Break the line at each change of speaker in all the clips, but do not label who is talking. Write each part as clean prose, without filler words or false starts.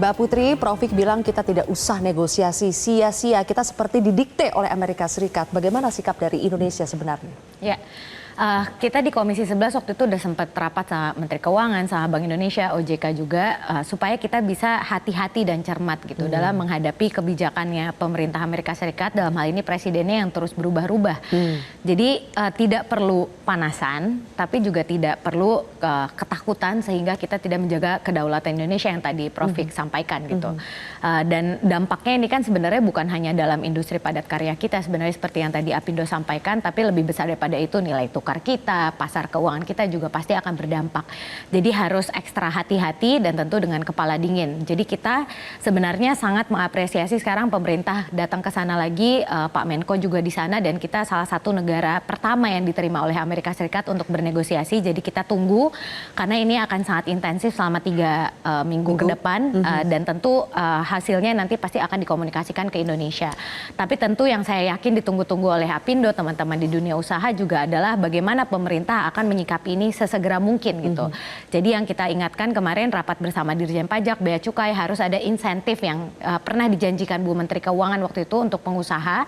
Mbak Putri, Profik bilang kita tidak usah negosiasi sia-sia, kita seperti didikte oleh Amerika Serikat. Bagaimana sikap dari Indonesia sebenarnya?
Ya, kita di Komisi 11 waktu itu udah sempat rapat sama Menteri Keuangan, sama Bank Indonesia, OJK juga, supaya kita bisa hati-hati dan cermat gitu dalam menghadapi kebijakannya pemerintah Amerika Serikat, dalam hal ini presidennya yang terus berubah-ubah. Jadi tidak perlu panasan, tapi juga tidak perlu ketakutan sehingga kita tidak menjaga kedaulatan Indonesia yang tadi Profik sampaikan gitu. Dan dampaknya ini kan sebenarnya bukan hanya dalam industri padat karya kita, sebenarnya seperti yang tadi Apindo sampaikan, tapi lebih besar daripada itu nilai tukar kita, pasar keuangan kita juga pasti akan berdampak. Jadi harus ekstra hati-hati dan tentu dengan kepala dingin. Jadi kita sebenarnya sangat mengapresiasi sekarang pemerintah datang ke sana lagi, Pak Menko juga di sana, dan kita salah satu negara pertama yang diterima oleh Amerika Serikat untuk bernegosiasi. Jadi kita tunggu karena ini akan sangat intensif selama 3 minggu ke depan, dan tentu hasilnya nanti pasti akan dikomunikasikan ke Indonesia. Tapi tentu yang saya yakin ditunggu-tunggu oleh Apindo, teman-teman di dunia usaha juga adalah bagaimana pemerintah akan menyikapi ini sesegera mungkin gitu. Jadi yang kita ingatkan kemarin rapat bersama Dirjen Pajak, Bea Cukai, harus ada insentif yang pernah dijanjikan Bu Menteri Keuangan waktu itu untuk pengusaha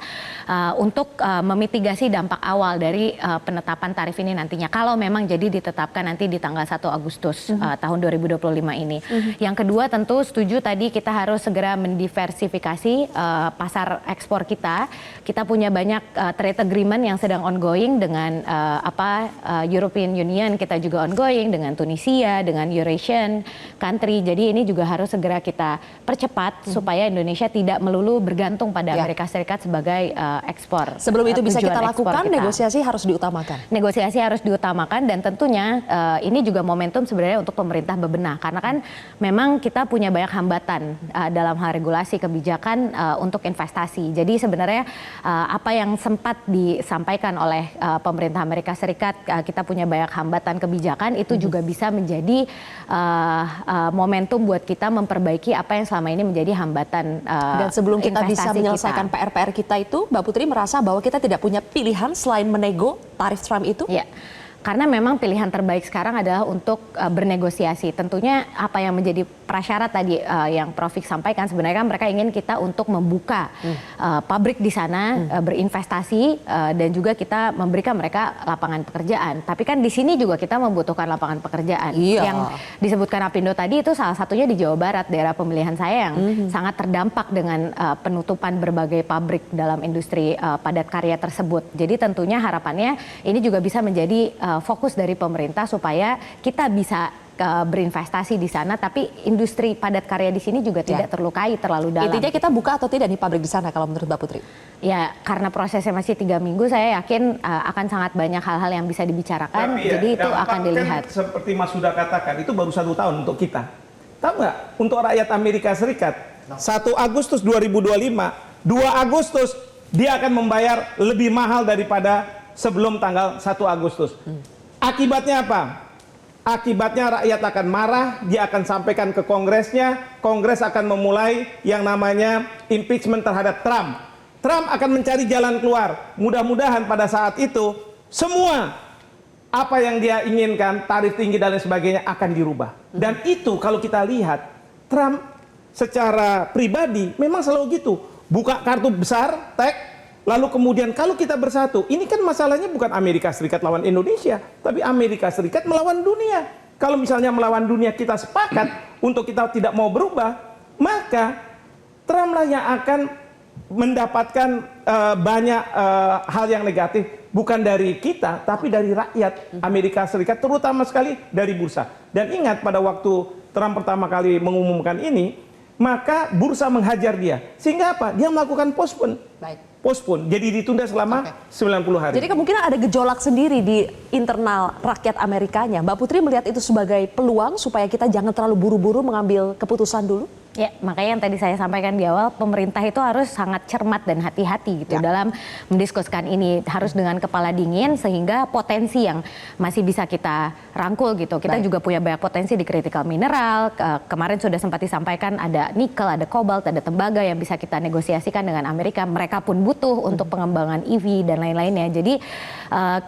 untuk memitigasi dampak awal dari penetapan tarif ini nantinya. Kalau memang jadi ditetapkan nanti di tanggal 1 Agustus tahun 2025 ini. Yang kedua tentu setuju tadi kita harus segera mendiversifikasi pasar ekspor kita. Kita punya banyak trade agreement yang sedang ongoing dengan European Union, kita juga ongoing dengan Tunisia, dengan Eurasian country. Jadi ini juga harus segera kita percepat supaya Indonesia tidak melulu bergantung pada Amerika Serikat sebagai ekspor.
Sebelum itu bisa kita lakukan, negosiasi harus diutamakan.
Negosiasi harus diutamakan, dan tentunya ini juga momentum sebenarnya untuk pemerintah bebenah, karena kan memang kita punya banyak hambatan dalam hal regulasi kebijakan untuk investasi. Jadi sebenarnya apa yang sempat disampaikan oleh pemerintah Amerika Serikat, kita punya banyak hambatan kebijakan, itu juga bisa menjadi momentum buat kita memperbaiki apa yang selama ini menjadi hambatan.
Dan sebelum kita bisa menyelesaikan PR-PR kita itu, Mbak Putri merasa bahwa kita tidak punya pilihan selain menego tarif Trump itu?
Ya. Karena memang pilihan terbaik sekarang adalah untuk bernegosiasi. Tentunya apa yang menjadi prasyarat tadi yang Profik sampaikan, sebenarnya kan mereka ingin kita untuk membuka pabrik di sana, berinvestasi, dan juga kita memberikan mereka lapangan pekerjaan. Tapi kan di sini juga kita membutuhkan lapangan pekerjaan. Yang disebutkan Apindo tadi itu salah satunya di Jawa Barat, daerah pemilihan saya yang sangat terdampak dengan penutupan berbagai pabrik dalam industri padat karya tersebut. Jadi tentunya harapannya ini juga bisa menjadi fokus dari pemerintah supaya kita bisa berinvestasi di sana, tapi industri padat karya di sini juga tidak terlukai terlalu dalam.
Intinya kita buka atau tidak nih pabrik di sana kalau menurut Mbak Putri?
Ya, karena prosesnya masih 3 minggu, saya yakin akan sangat banyak hal-hal yang bisa dibicarakan.
Tapi
jadi itu akan dilihat.
Kan, seperti Mas sudah katakan, itu baru 1 tahun untuk kita. Tahu nggak? Untuk rakyat Amerika Serikat, 1 Agustus 2025, 2 Agustus dia akan membayar lebih mahal daripada sebelum tanggal 1 Agustus. Akibatnya apa? Akibatnya rakyat akan marah, dia akan sampaikan ke Kongresnya, Kongres akan memulai yang namanya impeachment terhadap Trump. Trump akan mencari jalan keluar. Mudah-mudahan pada saat itu semua apa yang dia inginkan, tarif tinggi dan lain sebagainya akan dirubah. Dan itu kalau kita lihat, Trump secara pribadi memang selalu gitu. Buka kartu besar, tag, lalu kemudian kalau kita bersatu, ini kan masalahnya bukan Amerika Serikat lawan Indonesia, tapi Amerika Serikat melawan dunia. Kalau misalnya melawan dunia kita sepakat untuk kita tidak mau berubah, maka Trump lah yang akan mendapatkan banyak hal yang negatif, bukan dari kita, tapi dari rakyat Amerika Serikat, terutama sekali dari bursa. Dan ingat pada waktu Trump pertama kali mengumumkan ini, maka bursa menghajar dia. Sehingga apa? Dia melakukan postpone. Postpone, jadi ditunda selama 90 hari.
Jadi kemungkinan ada gejolak sendiri di internal rakyat Amerikanya. Mbak Putri melihat itu sebagai peluang supaya kita jangan terlalu buru-buru mengambil keputusan dulu?
Ya, makanya yang tadi saya sampaikan di awal, pemerintah itu harus sangat cermat dan hati-hati gitu dalam mendiskusikan ini. Harus dengan kepala dingin sehingga potensi yang masih bisa kita rangkul gitu. Kita juga punya banyak potensi di critical mineral. Kemarin sudah sempat disampaikan ada nikel, ada kobalt, ada tembaga yang bisa kita negosiasikan dengan Amerika. Mereka pun butuh untuk pengembangan EV dan lain-lainnya. Jadi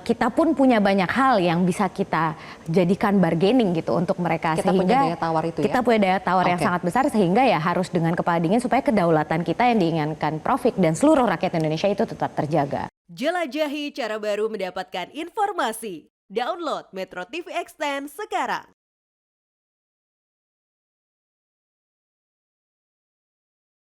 kita pun punya banyak hal yang bisa kita jadikan bargaining gitu untuk mereka.
Kita
sehingga
punya daya tawar itu ya?
kita punya daya tawar yang
Oke.
sangat besar, sehingga ya harus dengan kepala dingin supaya kedaulatan kita yang diinginkan Prof dan seluruh rakyat Indonesia itu tetap terjaga.
Jelajahi cara baru mendapatkan informasi. Download Metro TV Extend sekarang.